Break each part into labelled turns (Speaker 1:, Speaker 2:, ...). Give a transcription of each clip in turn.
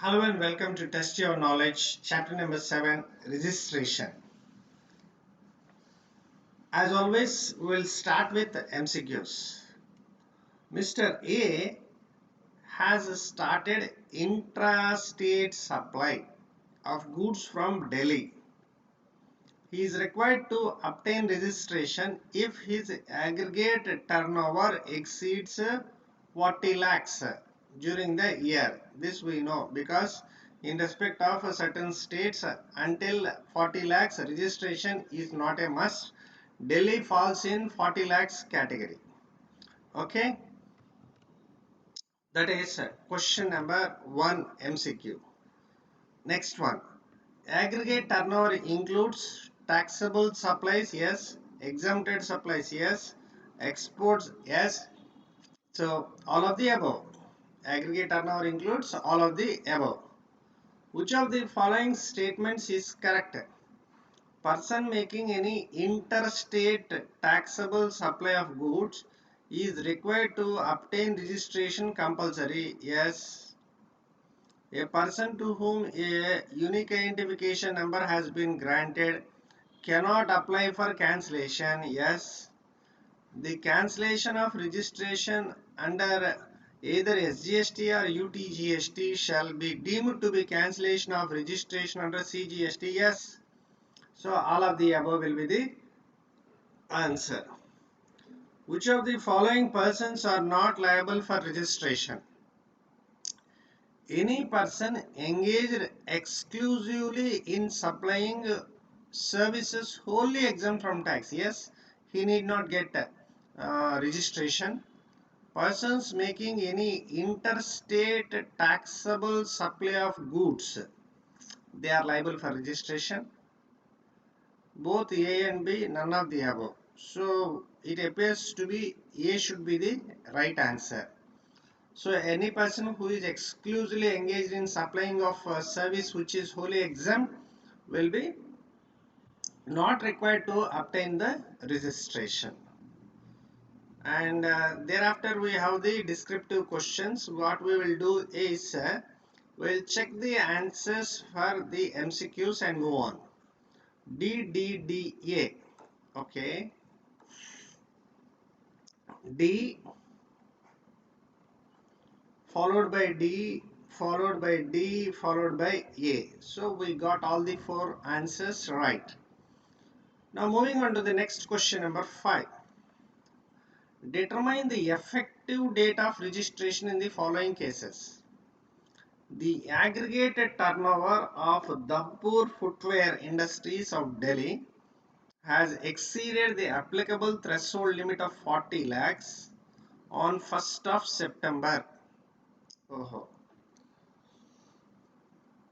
Speaker 1: Hello and welcome to Test Your Knowledge, chapter number 7, registration. As always, we'll start with MCQs. Mr. A has started intrastate supply of goods from Delhi. He is required to obtain registration if his aggregate turnover exceeds 40 lakhs during the year. This we know because in respect of certain states until 40 lakhs registration is not a must. Delhi falls in 40 lakhs category. Okay, that is question number 1 MCQ. Next one. Aggregate turnover includes taxable supplies, yes. Exempted supplies, yes. Exports, yes. So, all of the above. Aggregate turnover includes all of the above. Which of the following statements is correct? Person making any interstate taxable supply of goods is required to obtain registration compulsory, yes. A person to whom a unique identification number has been granted cannot apply for cancellation, yes. The cancellation of registration under either SGST or UTGST shall be deemed to be cancellation of registration under CGST, yes. So all of the above will be the answer. Which of the following persons are not liable for registration? Any person engaged exclusively in supplying services wholly exempt from tax, yes, he need not get registration. Persons making any interstate taxable supply of goods, they are liable for registration. Both A and B, none of the above. So it appears to be A should be the right answer. So any person who is exclusively engaged in supplying of a service which is wholly exempt will be not required to obtain the registration. And thereafter we have the descriptive questions. What we will do is we'll check the answers for the MCQs and move on. DDDA. Okay. D followed by D followed by D followed by A. So we got all the 4 answers right. Now moving on to the next question number 5. Determine the effective date of registration in the following cases. The aggregated turnover of Dabur Footwear Industries of Delhi has exceeded the applicable threshold limit of 40 lakhs on 1st of September. Oh.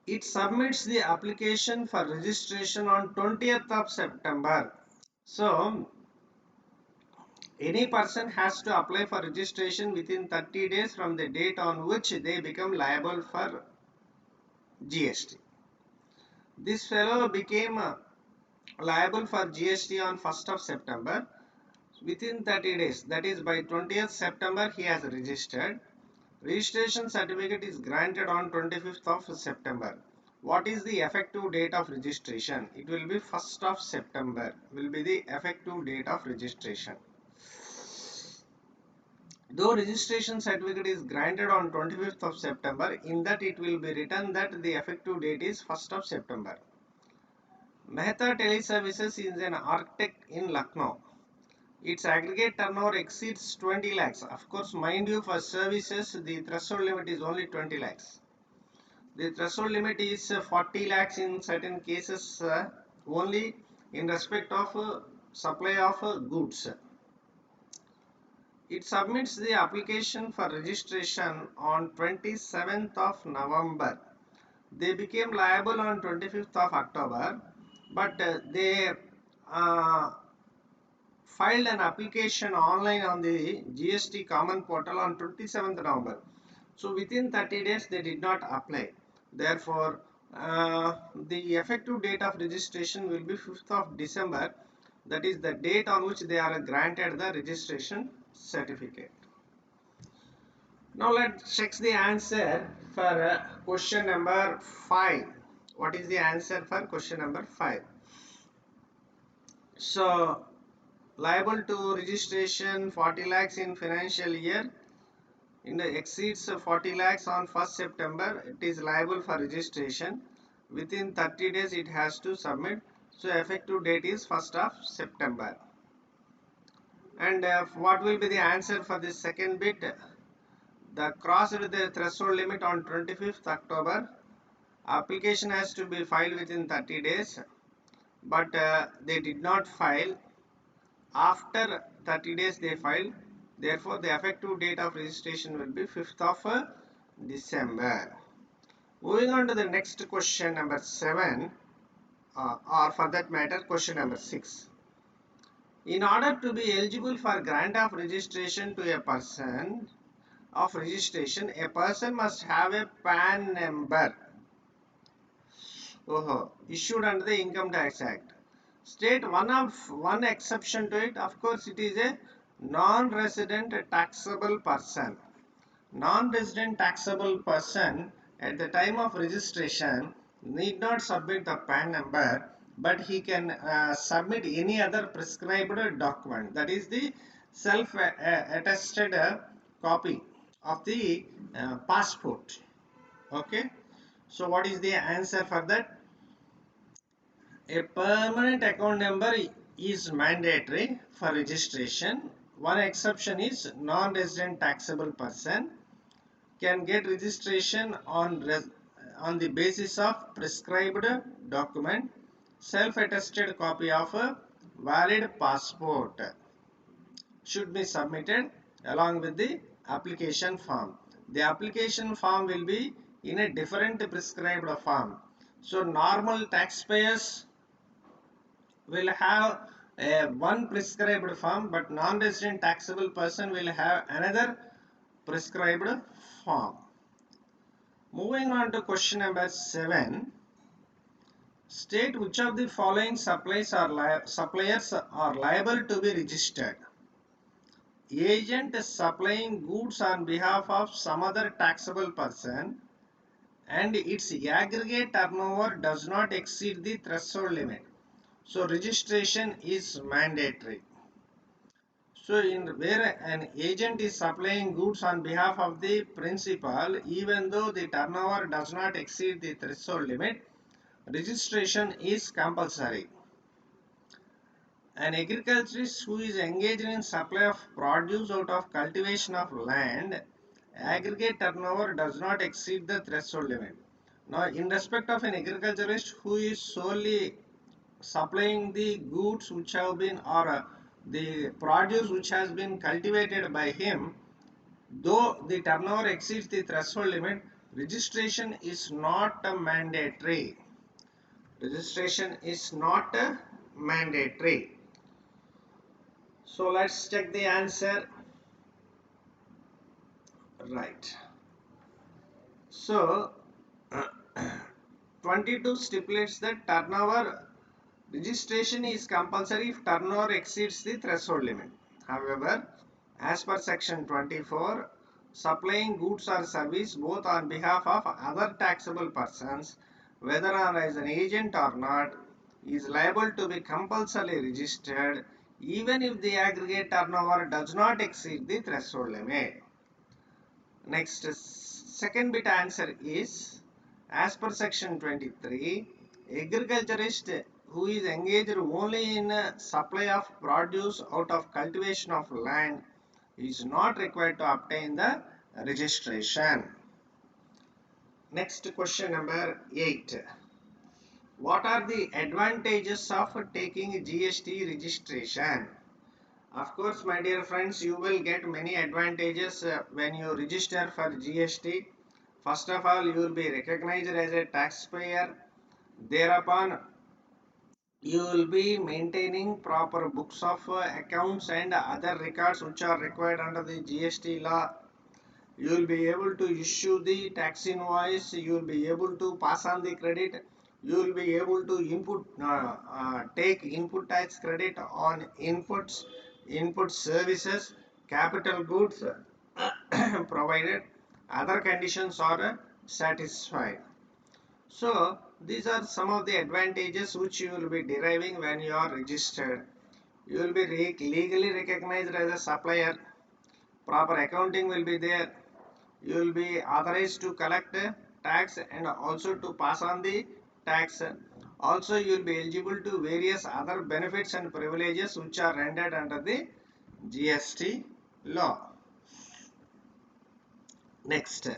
Speaker 1: It submits the application for registration on 20th of September. So, any person has to apply for registration within 30 days from the date on which they become liable for GST. This fellow became liable for GST on 1st of September. Within 30 days, that is by 20th September, he has registered. Registration certificate is granted on 25th of September. What is the effective date of registration? It will be 1st of September will be the effective date of registration. Though registration certificate is granted on 25th of September, in that it will be written that the effective date is 1st of September. Mehta Teleservices is an architect in Lucknow. Its aggregate turnover exceeds 20 lakhs. Of course, mind you, for services, the threshold limit is only 20 lakhs. The threshold limit is 40 lakhs in certain cases only in respect of supply of goods. It submits the application for registration on 27th of November. They became liable on 25th of October, but they filed an application online on the GST common portal on 27th November. So within 30 days they did not apply. Therefore, the effective date of registration will be 5th of December. That is the date on which they are granted the registration certificate. Now let's check the answer for question number 5. What is the answer for question number 5? So, liable to registration 40 lakhs in financial year in the exceeds 40 lakhs on 1st September, it is liable for registration. Within 30 days it has to submit. So effective date is 1st of September. And what will be the answer for this second bit? The crossed the threshold limit on 25th October. Application has to be filed within 30 days, but they did not file. After 30 days they filed. Therefore, the effective date of registration will be 5th of December. Moving on to the next question number 7, or for that matter, question number 6. In order to be eligible for grant of registration to a person a person must have a PAN number issued under the Income Tax Act. State one exception to it. Of course, it is a non-resident taxable person. Non-resident taxable person at the time of registration need not submit the PAN number, but he can submit any other prescribed document, that is the self-attested copy of the passport. Okay, so what is the answer for that? A permanent account number is mandatory for registration. One exception is non-resident taxable person can get registration on the basis of prescribed document. Self-attested copy of a valid passport should be submitted along with the application form. The application form will be in a different prescribed form. So normal taxpayers will have one prescribed form, but non-resident taxable person will have another prescribed form. Moving on to question number 7. State which of the following suppliers are liable to be registered. Agent supplying goods on behalf of some other taxable person and its aggregate turnover does not exceed the threshold limit. So registration is mandatory. So in where an agent is supplying goods on behalf of the principal, even though the turnover does not exceed the threshold limit, registration is compulsory. An agriculturist who is engaged in supply of produce out of cultivation of land, aggregate turnover does not exceed the threshold limit. Now, in respect of an agriculturist who is solely supplying the goods which have been or the produce which has been cultivated by him, though the turnover exceeds the threshold limit, registration is not mandatory. Registration is not mandatory. So let's check the answer. Right. So 22 stipulates that turnover registration is compulsory if turnover exceeds the threshold limit. However, as per section 24, supplying goods or service both on behalf of other taxable persons, whether as an agent or not, is liable to be compulsorily registered even if the aggregate turnover does not exceed the threshold limit. Next, second bit answer is, as per section 23, agriculturist who is engaged only in supply of produce out of cultivation of land is not required to obtain the registration. Next, question number 8. What are the advantages of taking GST registration? Of course, my dear friends, you will get many advantages when you register for GST. First of all, you will be recognized as a taxpayer. Thereupon, you will be maintaining proper books of accounts and other records which are required under the GST law. You will be able to issue the tax invoice. You will be able to pass on the credit. You will be able to take input tax credit on input services, capital goods provided. other conditions are satisfied. So these are some of the advantages which you will be deriving when you are registered. You will be legally recognized as a supplier. Proper accounting will be there. You will be authorized to collect tax and also to pass on the tax. Also, you will be eligible to various other benefits and privileges which are rendered under the GST law. Next,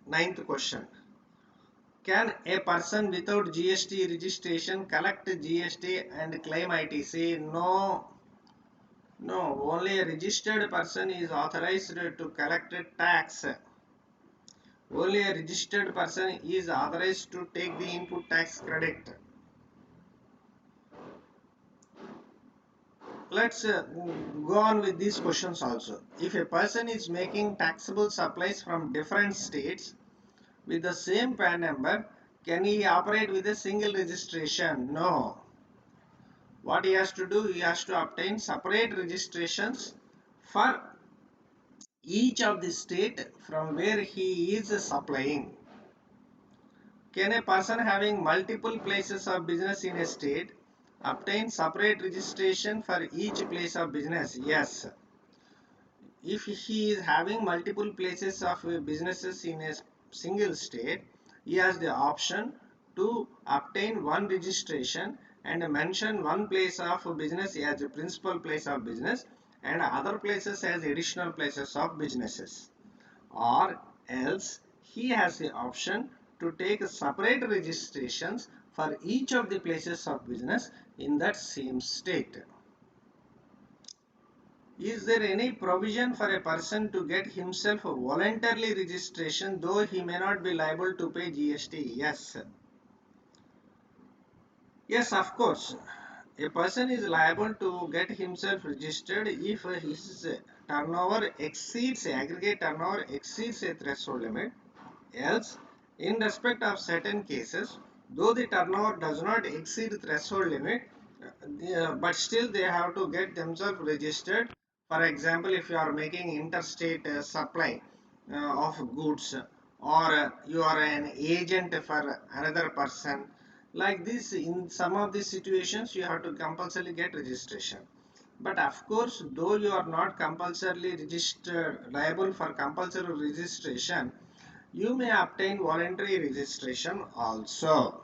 Speaker 1: ninth question. Can a person without GST registration collect GST and claim ITC? No, no. Only a registered person is authorized to collect tax. Only a registered person is authorized to take the input tax credit. Let's go on with these questions also. If a person is making taxable supplies from different states with the same PAN number, can he operate with a single registration? No. What he has to do, he has to obtain separate registrations for each of the state from where he is supplying. Can a person having multiple places of business in a state obtain separate registration for each place of business? Yes. If he is having multiple places of businesses in a single state, he has the option to obtain one registration and mention one place of business as a principal place of business and other places as additional places of businesses. Or else he has the option to take separate registrations for each of the places of business in that same state. Is there any provision for a person to get himself voluntarily registration though he may not be liable to pay GST? Yes. Yes, of course. A person is liable to get himself registered if his turnover exceeds, aggregate turnover exceeds a threshold limit. Else, in respect of certain cases, though the turnover does not exceed threshold limit, but still they have to get themselves registered. For example, if you are making interstate supply of goods, or you are an agent for another person, like this, in some of these situations, you have to compulsorily get registration. But of course, though you are not compulsorily registered, liable for compulsory registration, you may obtain voluntary registration also.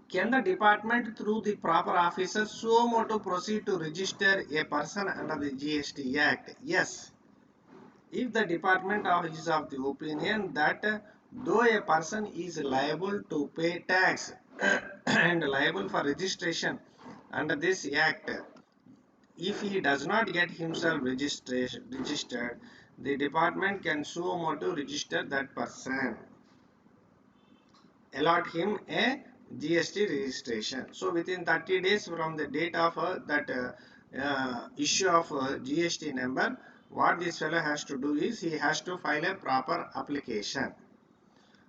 Speaker 1: Can the department through the proper officers suo motu proceed to register a person under the GST Act? Yes. If the department is of the opinion that though a person is liable to pay tax and liable for registration under this act, if he does not get himself registered, the department can suo motu register that person, allot him a GST registration. So within 30 days from the date of that issue of GST number, what this fellow has to do is he has to file a proper application.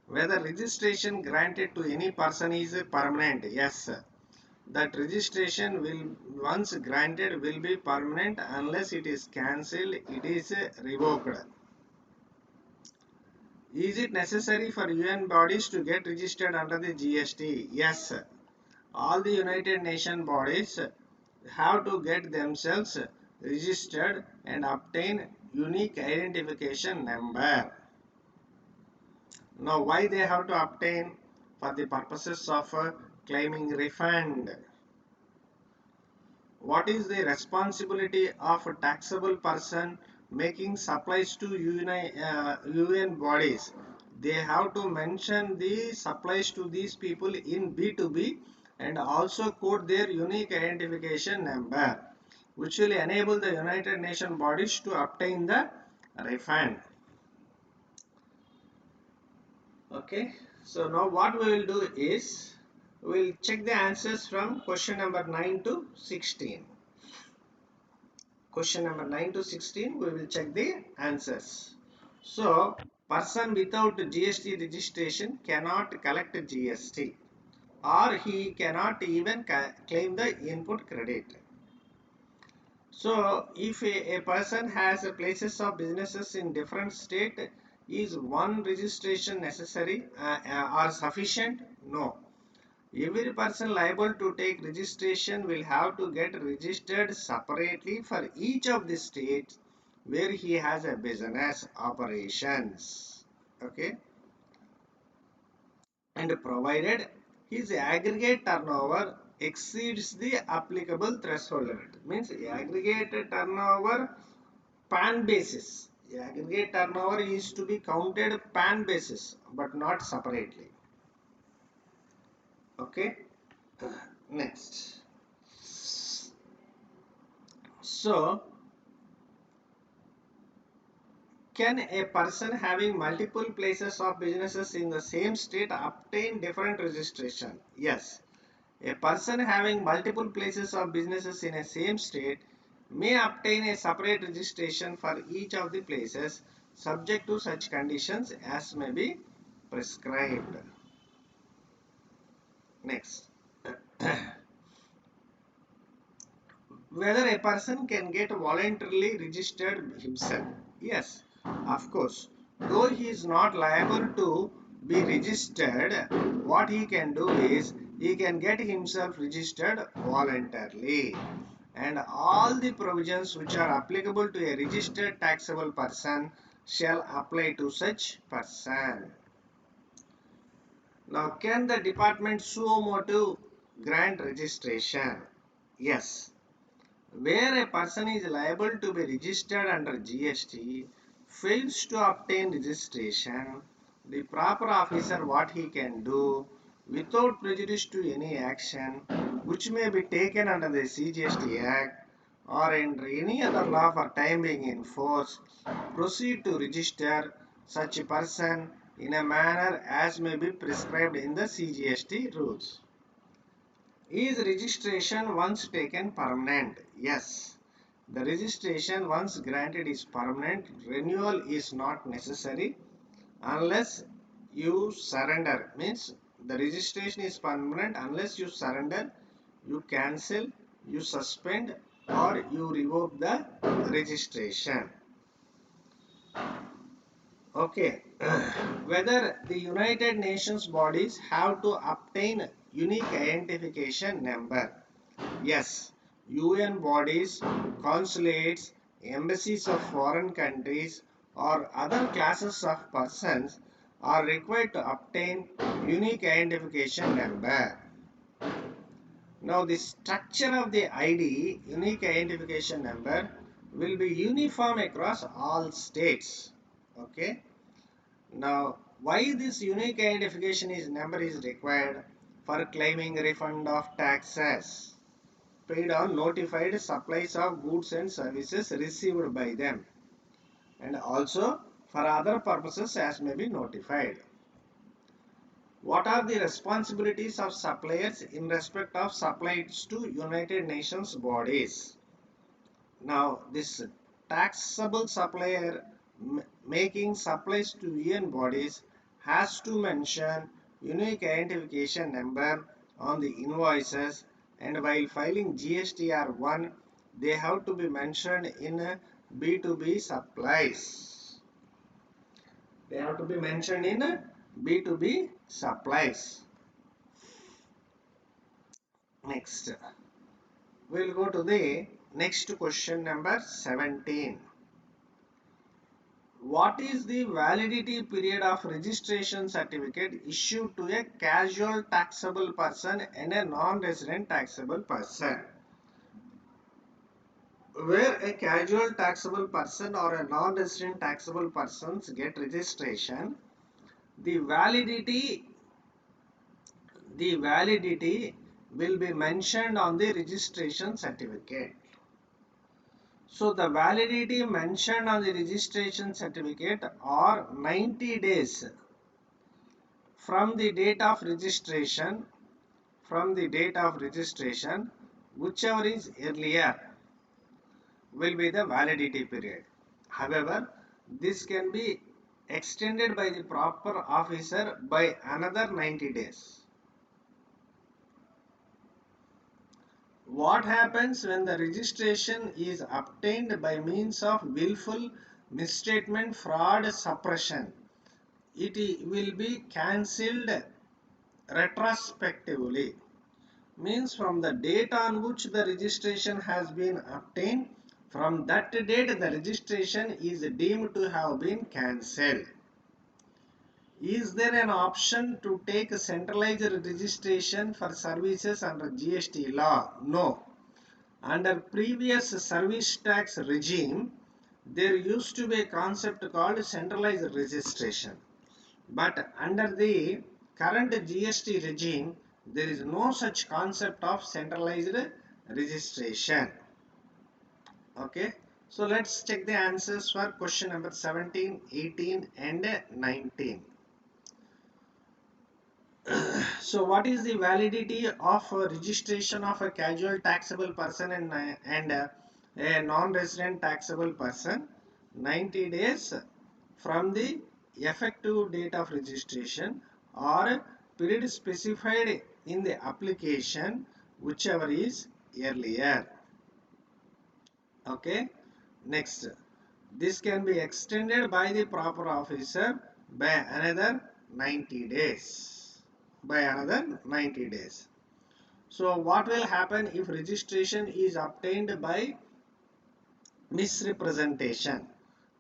Speaker 1: Whether registration granted to any person is permanent? Yes. That registration will once granted will be permanent unless it is cancelled, it is revoked. Is it necessary for UN bodies to get registered under the GST? Yes. All the United Nations bodies have to get themselves registered and obtain unique identification number. Now, why they have to obtain? For the purposes of claiming refund. What is the responsibility of a taxable person making supplies to UN bodies? They have to mention the supplies to these people in B2B and also quote their unique identification number, which will enable the United Nations bodies to obtain the refund. Okay, so now what we will do is we will check the answers from question number 9 to 16. Question number 9 to 16, we will check the answers. So, person without GST registration cannot collect GST, or he cannot even claim the input credit. So if a person has places of businesses in different state, is one registration necessary or sufficient? No. Every person liable to take registration will have to get registered separately for each of the states where he has a business operations. Okay, and provided his aggregate turnover exceeds the applicable threshold limit, means aggregate turnover pan basis. Aggregate turnover is to be counted pan basis but not separately. Okay, next. So can a person having multiple places of businesses in the same state obtain different registration? Yes. A person having multiple places of businesses in a same state may obtain a separate registration for each of the places subject to such conditions as may be prescribed. Next. Whether a person can get voluntarily registered himself? Yes, of course. Though he is not liable to be registered, what he can do is he can get himself registered voluntarily. And all the provisions which are applicable to a registered taxable person shall apply to such person. Now, can the department suo motu grant registration? Yes. Where a person is liable to be registered under GST fails to obtain registration, the proper officer what he can do without prejudice to any action which may be taken under the CGST Act or under any other law for time being in force, proceed to register such a person in a manner as may be prescribed in the CGST rules. Is registration once taken permanent? Yes. The registration once granted is permanent. Renewal is not necessary unless you surrender. Means the registration is permanent unless you surrender, you cancel, you suspend, or you revoke the registration. Okay. Whether the United Nations bodies have to obtain unique identification number? Yes, UN bodies, consulates, embassies of foreign countries, or other classes of persons are required to obtain unique identification number. Now, the structure of the ID, unique identification number, will be uniform across all states. Okay. Now, why this unique identification number is required? For claiming refund of taxes paid on notified supplies of goods and services received by them, and also for other purposes as may be notified. What are the responsibilities of suppliers in respect of supplies to United Nations bodies? Now, this taxable supplier making supplies to UN bodies has to mention unique identification number on the invoices, and while filing GSTR1 they have to be mentioned in B2B supplies. They have to be mentioned in B2B supplies. Next, we will go to the next question number 17. What is the validity period of registration certificate issued to a casual taxable person and a non-resident taxable person? Where a casual taxable person or a non-resident taxable persons get registration, the validity will be mentioned on the registration certificate. So the validity mentioned on the registration certificate are 90 days from the date of registration, whichever is earlier will be the validity period. However, this can be extended by the proper officer by another 90 days. What happens when the registration is obtained by means of willful misstatement, fraud, suppression? Will be cancelled retrospectively. Means from the date on which the registration has been obtained, from that date the registration is deemed to have been cancelled. Is there an option to take a centralized registration for services under GST law? No. Under previous service tax regime, there used to be a concept called centralized registration. But under the current GST regime, there is no such concept of centralized registration. Okay. So let's check the answers for question number 17, 18 and 19. So what is the validity of registration of a casual taxable person and a non-resident taxable person? 90 days from the effective date of registration or period specified in the application, whichever is earlier. Okay. Next, this can be extended by the proper officer by another 90 days. By another 90 days. So what will happen if registration is obtained by misrepresentation?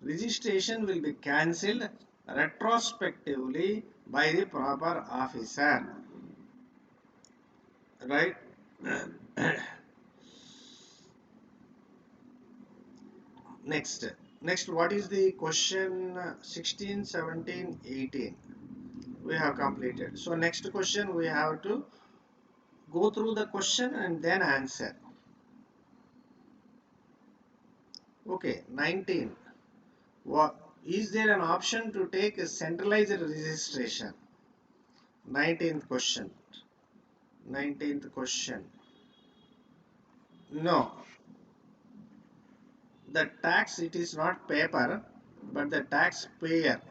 Speaker 1: Registration will be cancelled retrospectively by the proper officer. Right? Next. Next, what is the question 16, 17, 18? We have completed. So next question we have to go through the question and then answer. Okay, 19. What is there an option to take a centralized registration? 19th question. 19th question. No. The tax, it is not paper, but the taxpayer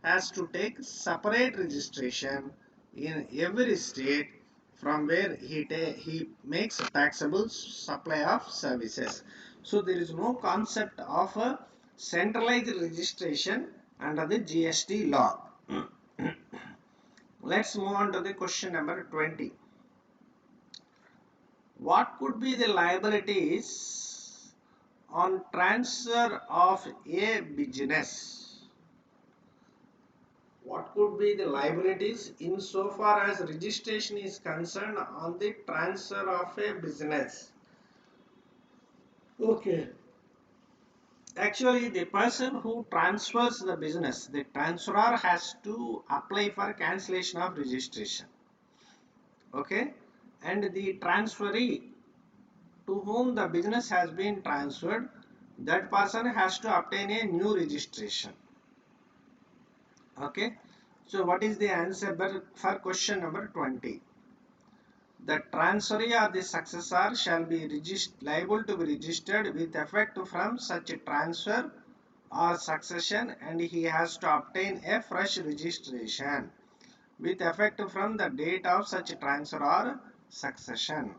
Speaker 1: has to take separate registration in every state from where he makes taxable supply of services. So there is no concept of a centralized registration under the GST law. Let's move on to the question number 20. What could be the liabilities on transfer of a business? What could be the liabilities insofar as registration is concerned on the transfer of a business? Okay. Actually, the person who transfers the business, the transferor has to apply for cancellation of registration. Okay. And the transferee to whom the business has been transferred, that person has to obtain a new registration. Okay. So what is the answer for question number 20? The transferee or the successor shall be liable to be registered with effect from such a transfer or succession, and he has to obtain a fresh registration with effect from the date of such transfer or succession.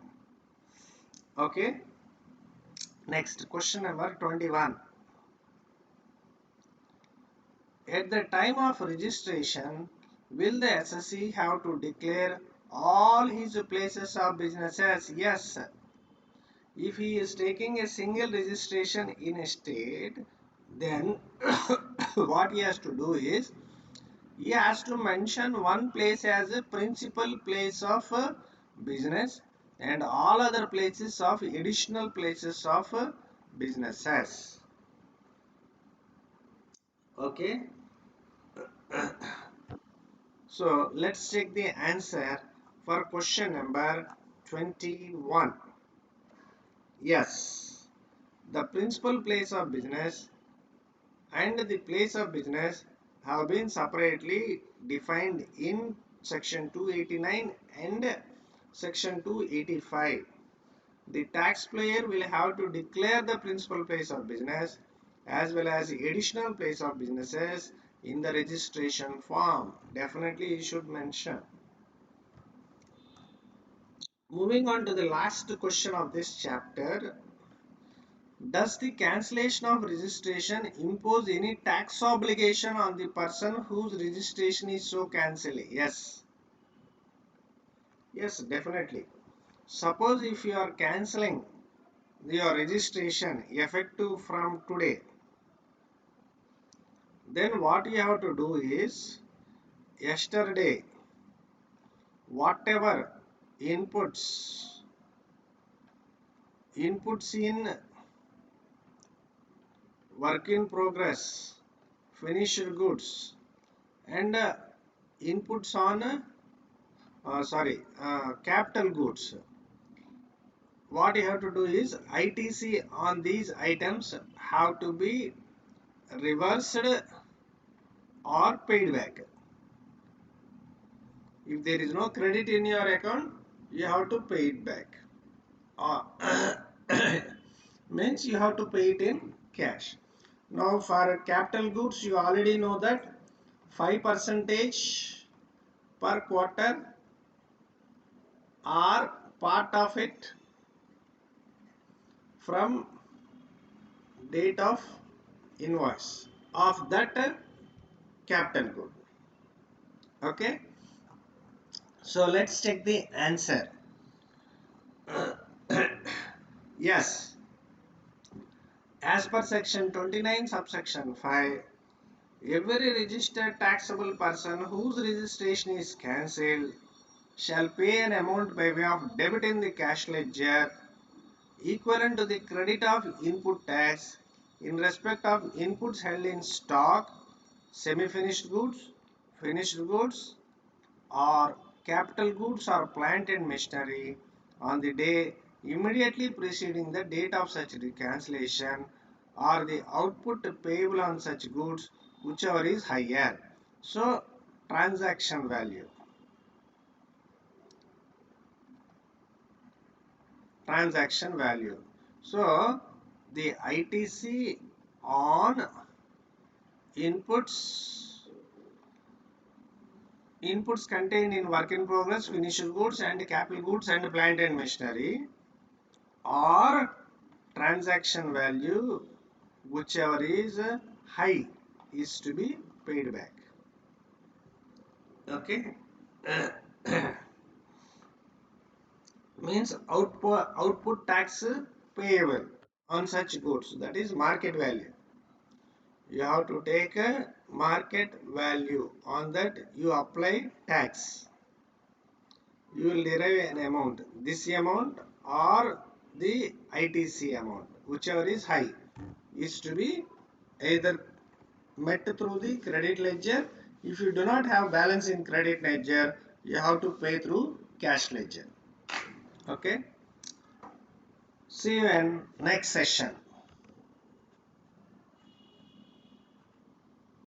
Speaker 1: Okay. Next, question number 21. At the time of registration, will the assessee have to declare all his places of businesses? Yes. If he is taking a single registration in a state, then what he has to do is he has to mention one place as a principal place of business and all other places of additional places of businesses. Okay. So let's check the answer for question number 21. Yes, the principal place of business and the place of business have been separately defined in section 289 and section 285. The taxpayer will have to declare the principal place of business as well as the additional place of businesses in the registration form. Definitely you should mention. Moving on to the last question of this chapter. Does the cancellation of registration impose any tax obligation on the person whose registration is so cancelled? Yes. Yes, definitely. Suppose if you are cancelling your registration effective from today, then what you have to do is yesterday whatever inputs in work in progress, finished goods, and inputs on capital goods. What you have to do is ITC on these items have to be reversed or paid back. If there is no credit in your account, you have to pay it back. Or means you have to pay it in cash. Now for capital goods, you already know that 5% per quarter are part of it from date of invoice of that capital good. Okay, so let's check the answer. Yes, as per section 29 subsection 5, every registered taxable person whose registration is cancelled shall pay an amount by way of debit in the cash ledger equivalent to the credit of input tax in respect of inputs held in stock, semi-finished goods, finished goods, or capital goods or plant and machinery on the day immediately preceding the date of such cancellation, or the output payable on such goods, whichever is higher. So, transaction value. Transaction value. So, the ITC on inputs contained in work in progress, finished goods and capital goods and plant and machinery, or transaction value, whichever is high, is to be paid back. Okay. Means output tax payable on such goods, that is market value. You have to take a market value, on that you apply tax. You will derive an amount, this amount or the ITC amount, whichever is high, is to be either met through the credit ledger. If you do not have balance in credit ledger, you have to pay through cash ledger. Okay, see you in next session.